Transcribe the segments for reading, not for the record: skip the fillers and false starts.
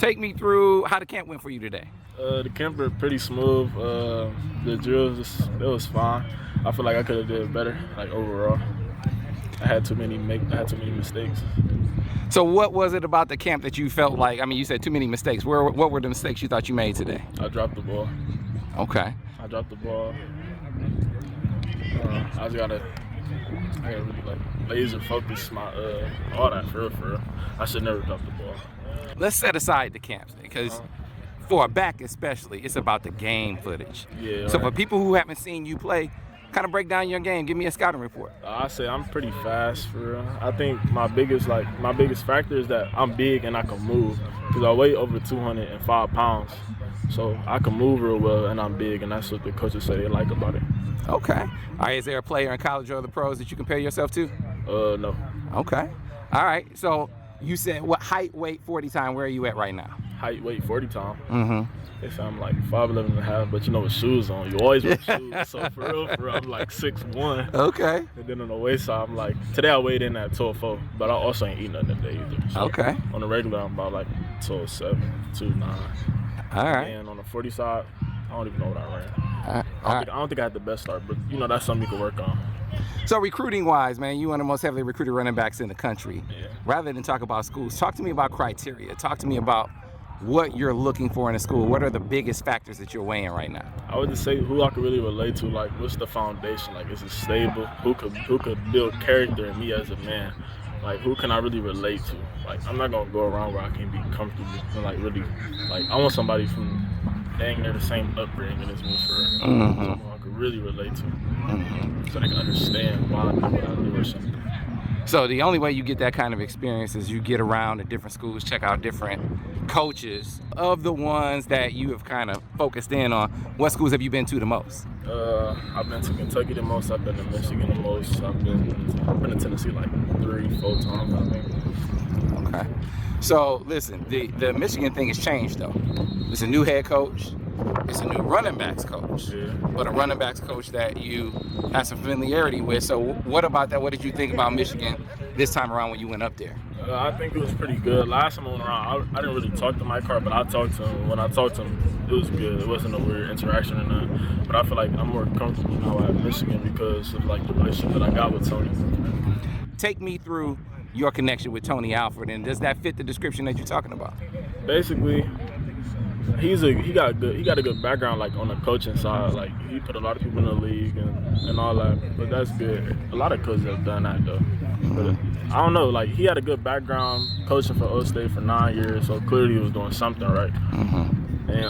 take me through how the camp went for you today. The camp was pretty smooth. The drills, it was fine. I feel like I could have did better, like overall. I had too many mistakes. So what was it about the camp that you felt like, I mean, you said too many mistakes. What were the mistakes you thought you made today? I dropped the ball. Okay. I dropped the ball. I gotta really like laser focus my all that for real. I should never drop the ball. Let's set aside the camps because for a back especially, it's about the game footage. Yeah. So right. for people who haven't seen you play, kind of break down your game. Give me a scouting report. I say I'm pretty fast for real. I think my biggest factor is that I'm big and I can move because I weigh over 205 pounds. So I can move real well and I'm big, and that's what the coaches say they like about it. Okay. All right, is there a player in college or the pros that you compare yourself to? No. Okay. All right, so you said what height, weight, 40 time, where are you at right now? Height, weight, 40 time. Mm-hmm. If I'm like 5'11 and a half, but you know with shoes on, you always wear shoes. So for real, I'm like 6'1". Okay. And then on the waist side, I'm like, today I weighed in at 12.4, but I also ain't eat nothing today either. So okay. On the regular, I'm about like 12.7, 2.9. All right. And on the 40 side, I don't even know what I ran. I don't think I had the best start, but you know that's something you can work on. So recruiting-wise, man, you one of the most heavily recruited running backs in the country. Yeah. Rather than talk about schools, talk to me about criteria. Talk to me about what you're looking for in a school. What are the biggest factors that you're weighing right now? I would just say who I could really relate to. Like, what's the foundation? Like, is it stable? Who could build character in me as a man? Like, who can I really relate to? Like, I'm not gonna go around where I can be comfortable and like really, like, I want somebody from dang near the same upbringing as me for real. Someone I could really relate to, so they can understand why I do what I do or something. So the only way you get that kind of experience is you get around to different schools, check out different coaches. Of the ones that you have kind of focused in on, what schools have you been to the most? I've been to Kentucky the most. I've been to Michigan the most. I've been to Tennessee like 3-4 times, I think. Okay. So listen, the Michigan thing has changed though. It's a new head coach. It's a new running backs coach. Yeah. But a running backs coach that you have some familiarity with. So what about that? What did you think about Michigan this time around when you went up there? I think it was pretty good. Last time I went around, I didn't really talk to Mike Hart, but I talked to him. When I talked to him, it was good. It wasn't a weird interaction or nothing. But I feel like I'm more comfortable now at Michigan because of like the relationship that I got with Tony. Take me through your connection with Tony Alford, and does that fit the description that you're talking about? Basically, he got a good background like on the coaching side. Like he put a lot of people in the league and all that. But that's good. A lot of coaches have done that though. But I don't know. Like he had a good background coaching for O State for 9 years, so clearly he was doing something right. And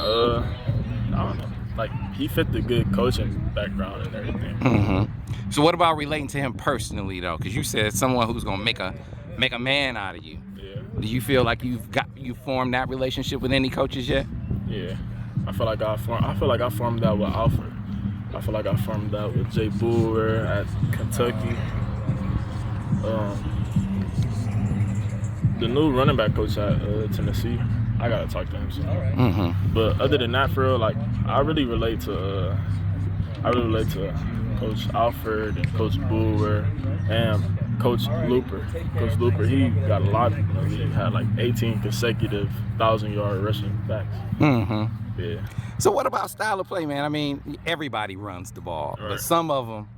I don't know. Like he fit the good coaching background and everything. So what about relating to him personally though? Because you said someone who's gonna make a man out of you. Yeah. Do you feel like you formed that relationship with any coaches yet? Yeah. I feel like I formed that with Alford. I feel like I formed that with Jay Boer at Kentucky. The new running back coach at Tennessee, I gotta talk to him soon. But other than that, for real, like I really relate to Coach Alford and Coach Boer and Coach Looper. Coach Looper, he got a lot. He had like 18 consecutive 1,000-yard rushing backs. Yeah. So what about style of play, man? I mean, everybody runs the ball, Right. but some of them,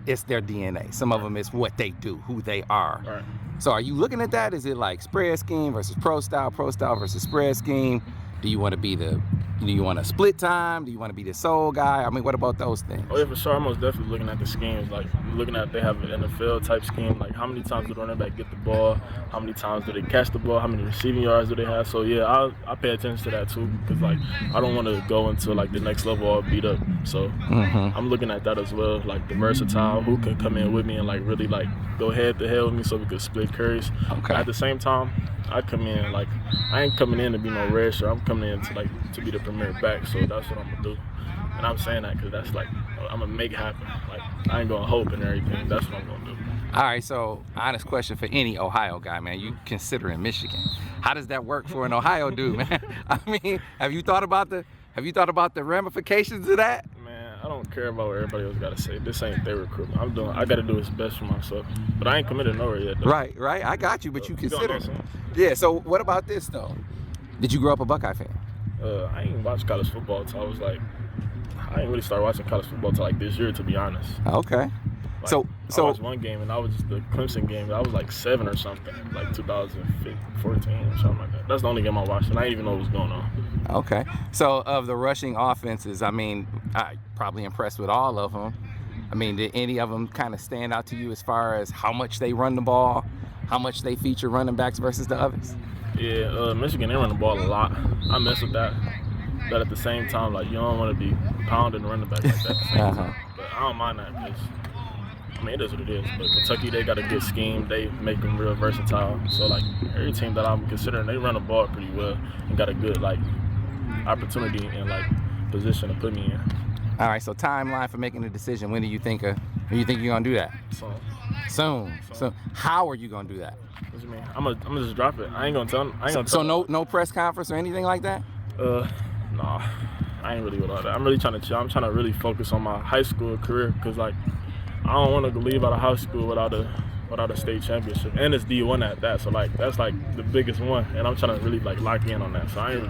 it's their DNA. Some of them, it's what they do, who they are. Right. So are you looking at that? Is it like spread scheme versus pro style versus spread scheme? Do you want to split time? Do you want to be the sole guy? I mean, what about those things? Oh yeah, for sure. I'm most definitely looking at the schemes. Like looking at they have an NFL type scheme. Like how many times do the running back get the ball? How many times do they catch the ball? How many receiving yards do they have? So yeah, I pay attention to that too because like I don't want to go into like the next level all beat up. So I'm looking at that as well. Like the versatile, who can come in with me and like really like go head to head with me so we could split carries. Okay. At the same time, I come in like I ain't coming in to be no red shirt. I'm coming in to be the premier back. So that's what I'm gonna do. And I'm saying that because that's like I'm gonna make it happen. Like I ain't gonna hope and everything. That's what I'm gonna do. All right, so honest question for any Ohio guy, man. You considering Michigan? How does that work for an Ohio dude, man? I mean, have you thought about the ramifications of that? Man, I don't care about what everybody else gotta say. This ain't their recruitment. I gotta do what's best for myself. But I ain't committed nowhere yet though. Right. I got you, but you don't know consider. something. Yeah, so what about this though? Did you grow up a Buckeye fan? I ain't watched college football until I was like, I didn't really start watching college football until like this year, to be honest. Okay. Like, So I watched one game, and I was just the Clemson game. I was like 7 or something, like 2014 or something like that. That's the only game I watched, and I didn't even know what was going on. Okay. So of the rushing offenses, I mean, I probably impressed with all of them. I mean, did any of them kind of stand out to you as far as how much they run the ball, how much they feature running backs versus the others? Yeah, Michigan, they run the ball a lot. I mess with that. But at the same time, like, you don't want to be pounding the running back like that at the same time. But I don't mind that because, I mean, it is what it is. But Kentucky, they got a good scheme. They make them real versatile. So, like, every team that I'm considering, they run the ball pretty well and got a good, like, opportunity and, like, position to put me in. All right, so timeline for making a decision. When do you think you're going to do that? Soon. So how are you going to do that? What you mean? I'm gonna just drop it. I ain't gonna tell them. So no press conference or anything like that? Nah, I ain't really with all that. I'm really trying to chill. I'm trying to really focus on my high school career because, like, I don't want to leave out of high school without a state championship, and it's D1 at that. So, like, that's like the biggest one, and I'm trying to really like lock in on that. So I ain't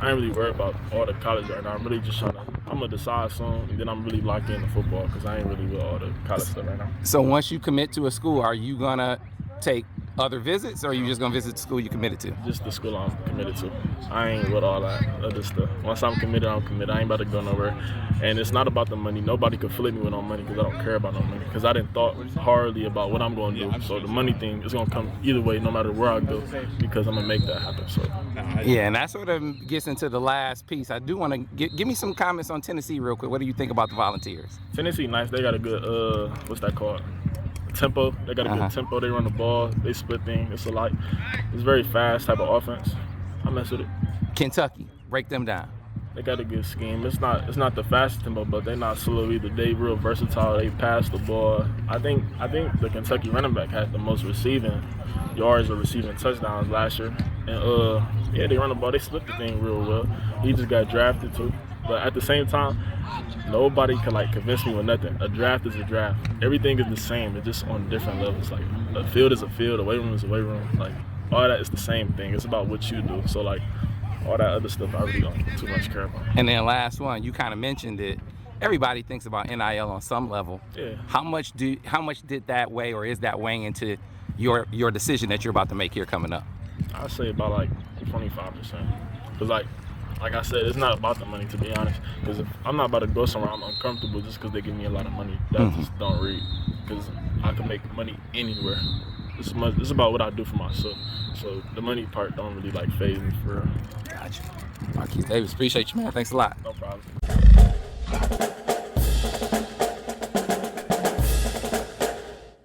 really worried about all the college right now. I'm really just I'm gonna decide soon, and then I'm really locked into football because I ain't really with all the college stuff right now. So once you commit to a school, are you gonna take other visits, or are you just gonna visit the school you committed to? Just the school I'm committed to. I ain't with all that other stuff. Once I'm committed, I'm committed. I ain't about to go nowhere. And it's not about the money. Nobody could flip me with no money because I don't care about no money. Because I didn't thought hardly about what I'm going to do. So the money thing is going to come either way, no matter where I go, because I'm going to make that happen. So. Yeah, and that sort of gets into the last piece. I do want to give me some comments on Tennessee real quick. What do you think about the Volunteers? Tennessee, nice. They got a good, what's that called? Tempo. They got a good tempo. They run the ball. They split things. It's very fast type of offense. I mess with it. Kentucky, break them down. They got a good scheme. It's not the fastest tempo, but they're not slow either. They real versatile. They pass the ball. I think the Kentucky running back had the most receiving yards or receiving touchdowns last year. And yeah, they run the ball. They split the thing real well. He just got drafted too. But at the same time, nobody can like convince me with nothing. A draft is a draft. Everything is the same. It's just on different levels. Like a field is a field, a weight room is a weight room. Like all that is the same thing. It's about what you do. So like all that other stuff I really don't too much care about. And then last one, you kind of mentioned it. Everybody thinks about NIL on some level. Yeah. How much did that weigh, or is that weighing into your decision that you're about to make here coming up? I'd say about like 25%. Cause like I said, it's not about the money, to be honest. Because if I'm not about to go somewhere I'm uncomfortable just because they give me a lot of money. That just don't read. Because I can make money anywhere. It's about what I do for myself. So the money part don't really like faze me for real. Gotcha. Marquise Davis, appreciate you, man. Thanks a lot. No problem.